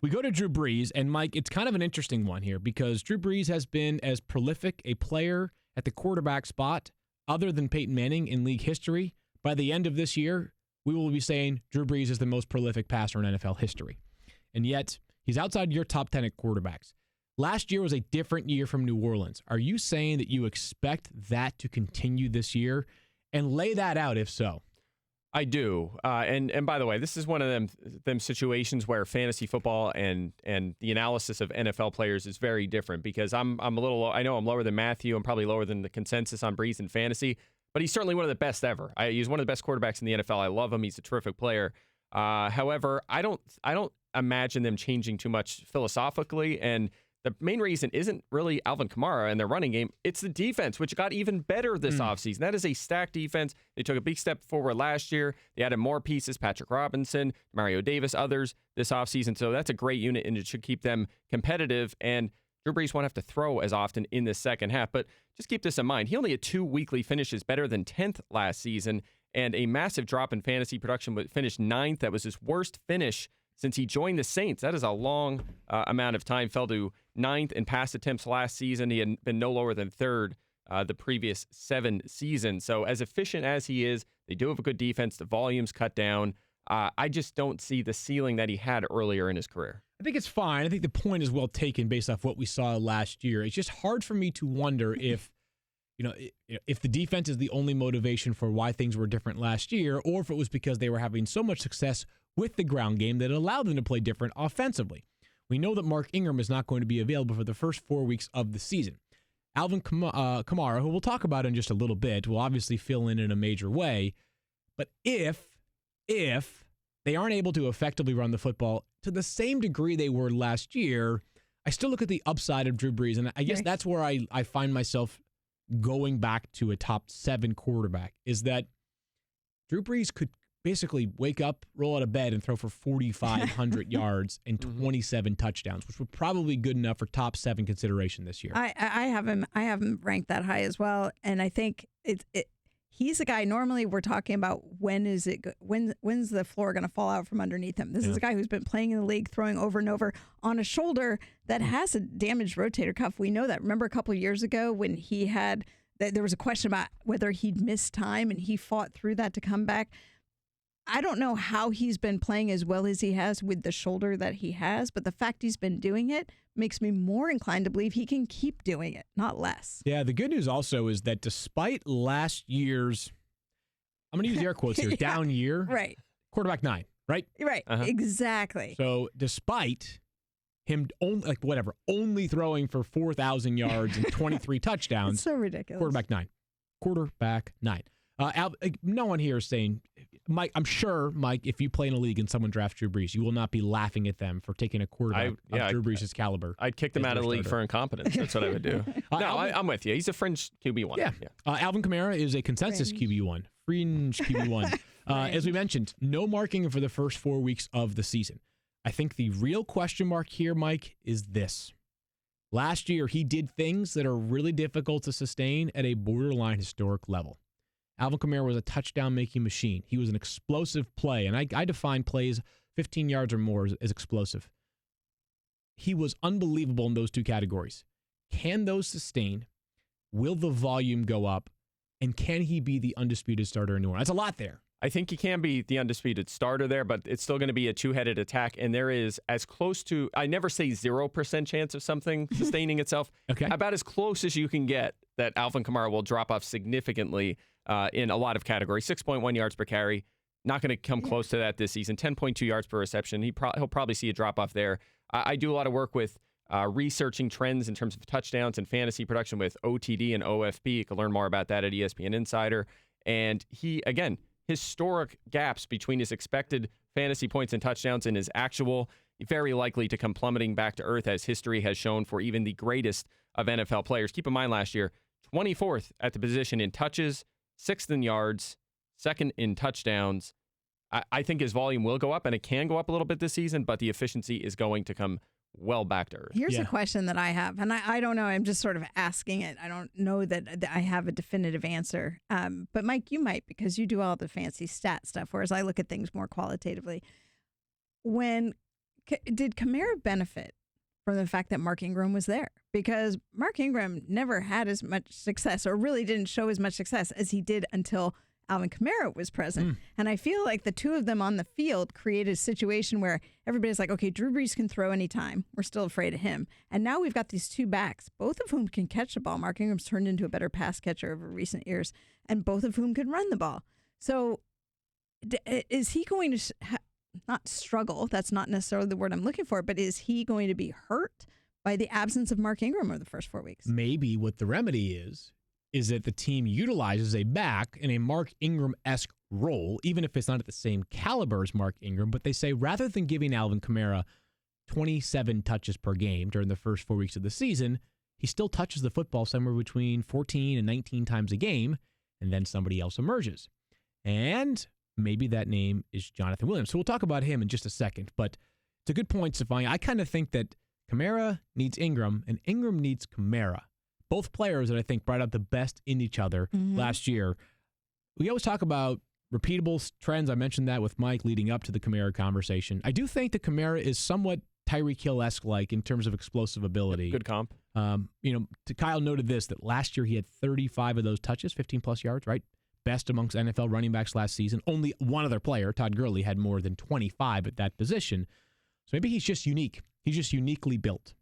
We go to Drew Brees, and Mike, it's kind of an interesting one here because Drew Brees has been as prolific a player at the quarterback spot other than Peyton Manning in league history. By the end of this year, we will be saying Drew Brees is the most prolific passer in NFL history. And yet, he's outside your top 10 at quarterbacks. Last year was a different year from New Orleans. Are you saying that you expect that to continue this year? And lay that out if so. I do. And by the way, this is one of them situations where fantasy football and the analysis of NFL players is very different because I know I'm lower than Matthew. I'm probably lower than the consensus on Brees in fantasy, but he's certainly one of the best ever. He's one of the best quarterbacks in the NFL. I love him. He's a terrific player. However, I don't imagine them changing too much philosophically, and the main reason isn't really Alvin Kamara and their running game. It's the defense, which got even better this offseason. That is a stacked defense. They took a big step forward last year. They added more pieces, Patrick Robinson, Mario Davis, others this offseason. So that's a great unit, and it should keep them competitive. And Drew Brees won't have to throw as often in the second half. But just keep this in mind. He only had 2 weekly finishes, better than 10th last season, and a massive drop in fantasy production, but finished 9th. That was his worst finish since he joined the Saints. That is a long amount of time. Fell to 9th in pass attempts last season. He had been no lower than 3rd the previous 7 seasons. So as efficient as he is, they do have a good defense. The volume's cut down. I just don't see the ceiling that he had earlier in his career. I think it's fine. I think the point is well taken based off what we saw last year. It's just hard for me to wonder if the defense is the only motivation for why things were different last year, or if it was because they were having so much success with the ground game that allowed them to play different offensively. We know that Mark Ingram is not going to be available for the first 4 weeks of the season. Alvin Kamara, who we'll talk about in just a little bit, will obviously fill in a major way. But if they aren't able to effectively run the football to the same degree they were last year, I still look at the upside of Drew Brees, and I guess that's where I find myself going back to a top 7 quarterback, is that Drew Brees could basically wake up, roll out of bed, and throw for 4,500 yards and 27 touchdowns, which would probably be good enough for top 7 consideration this year. I have him ranked that high as well, and I think he's a guy. Normally, we're talking about when's the floor going to fall out from underneath him. This is a guy who's been playing in the league, throwing over and over on a shoulder that has a damaged rotator cuff. We know that. Remember a couple of years ago when there was a question about whether he'd missed time, and he fought through that to come back. I don't know how he's been playing as well as he has with the shoulder that he has, but the fact he's been doing it makes me more inclined to believe he can keep doing it, not less. Yeah, the good news also is that despite last year's, I'm going to use air quotes here, down year, right? Quarterback 9, right? Right, exactly. So despite him only throwing for 4,000 yards and 23 touchdowns, it's so ridiculous. Quarterback 9. No one here is saying, Mike, I'm sure, Mike, if you play in a league and someone drafts Drew Brees, you will not be laughing at them for taking a quarterback of Drew Brees' caliber. I'd kick them out of the league for incompetence. That's what I would do. I'm with you. He's a fringe QB1. Yeah. Alvin Kamara is a consensus QB1. Fringe QB1. As we mentioned, no marking for the first 4 weeks of the season. I think the real question mark here, Mike, is this. Last year, he did things that are really difficult to sustain at a borderline historic level. Alvin Kamara was a touchdown-making machine. He was an explosive play, and I define plays 15 yards or more as explosive. He was unbelievable in those 2 categories. Can those sustain? Will the volume go up? And can he be the undisputed starter in New Orleans? That's a lot there. I think he can be the undisputed starter there, but it's still going to be a 2-headed attack, and there is as close to, I never say 0% chance of something sustaining itself, about as close as you can get that Alvin Kamara will drop off significantly in a lot of categories. 6.1 yards per carry, not going to come close to that this season. 10.2 yards per reception. He'll probably see a drop off there. I do a lot of work with researching trends in terms of touchdowns and fantasy production with OTD and OFP. You can learn more about that at ESPN Insider. And he, again, historic gaps between his expected fantasy points and touchdowns and his actual, very likely to come plummeting back to earth, as history has shown for even the greatest of NFL players. Keep in mind last year, 24th at the position in touches, 6th in yards, 2nd in touchdowns. I think his volume will go up, and it can go up a little bit this season, but the efficiency is going to come well back to earth. Here's a question that I have, and I don't know. I'm just sort of asking it. I don't know that I have a definitive answer. But Mike, you might, because you do all the fancy stat stuff, whereas I look at things more qualitatively. When did Kamara benefit from the fact that Mark Ingram was there? Because Mark Ingram never had as much success, or really didn't show as much success as he did until Alvin Kamara was present. And I feel like the two of them on the field created a situation where everybody's like, okay, Drew Brees can throw anytime. We're still afraid of him. And now we've got these two backs, both of whom can catch the ball. Mark Ingram's turned into a better pass catcher over recent years, and both of whom can run the ball. So is he going to not struggle? That's not necessarily the word I'm looking for, but is he going to be hurt by the absence of Mark Ingram over the first 4 weeks? Maybe what the remedy is that the team utilizes a back in a Mark Ingram-esque role, even if it's not at the same caliber as Mark Ingram, but they say rather than giving Alvin Kamara 27 touches per game during the first 4 weeks of the season, he still touches the football somewhere between 14 and 19 times a game, and then somebody else emerges. And maybe that name is Jonathan Williams. So we'll talk about him in just a second, but it's a good point, Stephania. I kind of think that Kamara needs Ingram, and Ingram needs Kamara. Both players that I think brought out the best in each other last year. We always talk about repeatable trends. I mentioned that with Mike leading up to the Kamara conversation. I do think that Kamara is somewhat Tyreek Hill-esque like in terms of explosive ability. Good comp. Kyle noted this, that last year he had 35 of those touches, 15-plus yards, right? Best amongst NFL running backs last season. Only one other player, Todd Gurley, had more than 25 at that position. So maybe he's just unique. He's just uniquely built.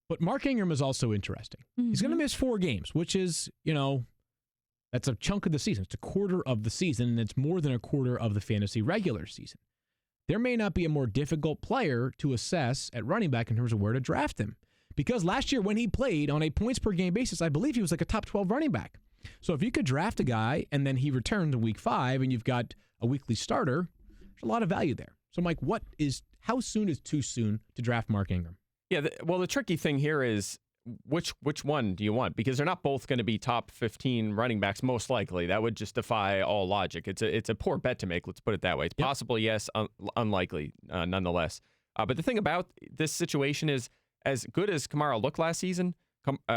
But Mark Ingram is also interesting. He's going to miss 4 games, which is, that's a chunk of the season. It's a quarter of the season, and it's more than a quarter of the fantasy regular season. There may not be a more difficult player to assess at running back in terms of where to draft him. Because last year when he played on a points-per-game basis, I believe he was like a top 12 running back. So if you could draft a guy and then he returns in week 5 and you've got a weekly starter, there's a lot of value there. So Mike, how soon is too soon to draft Mark Ingram? Yeah, the tricky thing here is which one do you want? Because they're not both going to be top 15 running backs, most likely. That would just defy all logic. It's a poor bet to make, let's put it that way. It's possible, yes, unlikely, nonetheless. But the thing about this situation is, as good as Kamara looked last season,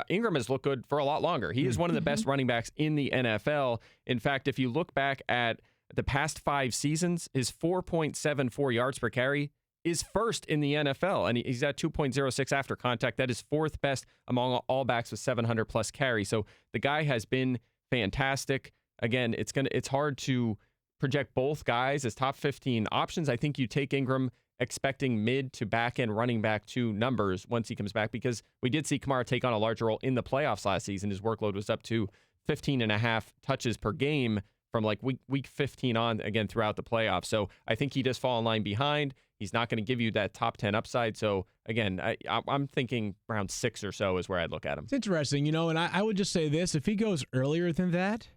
Ingram has looked good for a lot longer. He is one of the best running backs in the NFL. In fact, if you look back at the past 5 seasons, his 4.74 yards per carry is first in the NFL, and he's at 2.06 after contact. That is 4th best among all backs with 700-plus carry. So the guy has been fantastic. Again, it's hard to project both guys as top 15 options. I think you take Ingram expecting mid to back-end running back 2 numbers once he comes back, because we did see Kamara take on a larger role in the playoffs last season. His workload was up to 15.5 touches per game from like week 15 on, again, throughout the playoffs. So I think he does fall in line behind. He's not going to give you that top 10 upside. So, again, I'm thinking around 6 or so is where I'd look at him. It's interesting, and I would just say this. If he goes earlier than that,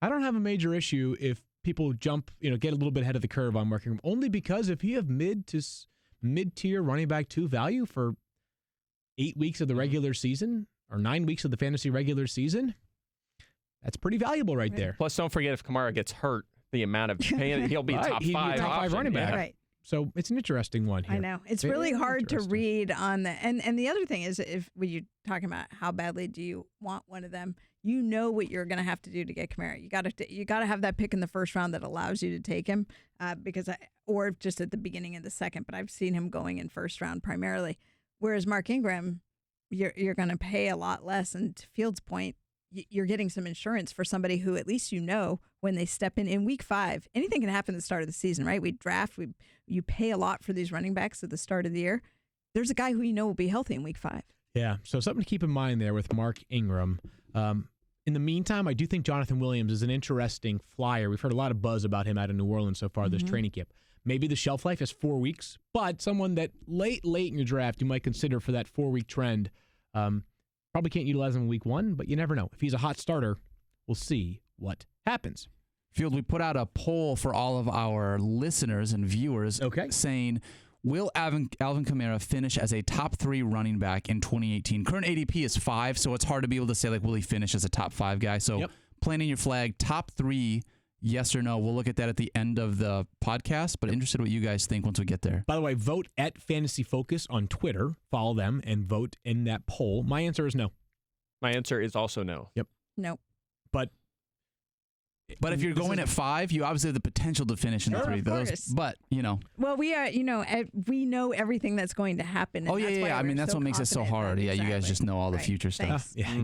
I don't have a major issue if people jump, get a little bit ahead of the curve on Mark Ingram, only because if you have mid-tier running back 2 value for 8 weeks of the regular season or 9 weeks of the fantasy regular season, that's pretty valuable right there. Plus, don't forget if Kamara gets hurt, the amount of pain, he'll be top 5 running back. Yeah. Right. So it's an interesting one here. I know. It's really hard to read on the and the other thing is, when you're talking about how badly do you want one of them, what you're going to have to do to get Kamara. You got to have that pick in the first round that allows you to take him, or just at the beginning of the second. But I've seen him going in first round primarily. Whereas Mark Ingram, you're going to pay a lot less, and to Fields' point, you're getting some insurance for somebody who at least when they step in week 5. Anything can happen at the start of the season, right? We draft, you pay a lot for these running backs at the start of the year. There's a guy who will be healthy in week 5. Yeah, so something to keep in mind there with Mark Ingram. In the meantime, I do think Jonathan Williams is an interesting flyer. We've heard a lot of buzz about him out of New Orleans so far this training camp. Maybe the shelf life is 4 weeks, but someone that late in your draft you might consider for that 4-week trend. Probably can't utilize him in week 1, but you never know. If he's a hot starter, we'll see what happens. Field, we put out a poll for all of our listeners and viewers saying, will Alvin Kamara finish as a top 3 running back in 2018? Current ADP is 5, so it's hard to be able to say, will he finish as a top 5 guy? So planting your flag, top 3, yes or no. We'll look at that at the end of the podcast, but interested what you guys think once we get there. By the way, vote at Fantasy Focus on Twitter. Follow them and vote in that poll. My answer is no. My answer is also no. Yep. No. But But if you're going at 5, you obviously have the potential to finish in the 3. But, Well, we are, we know everything that's going to happen. And I mean, that's what makes it so hard. Yeah, you guys just know all the future stuff. Thanks. Yeah.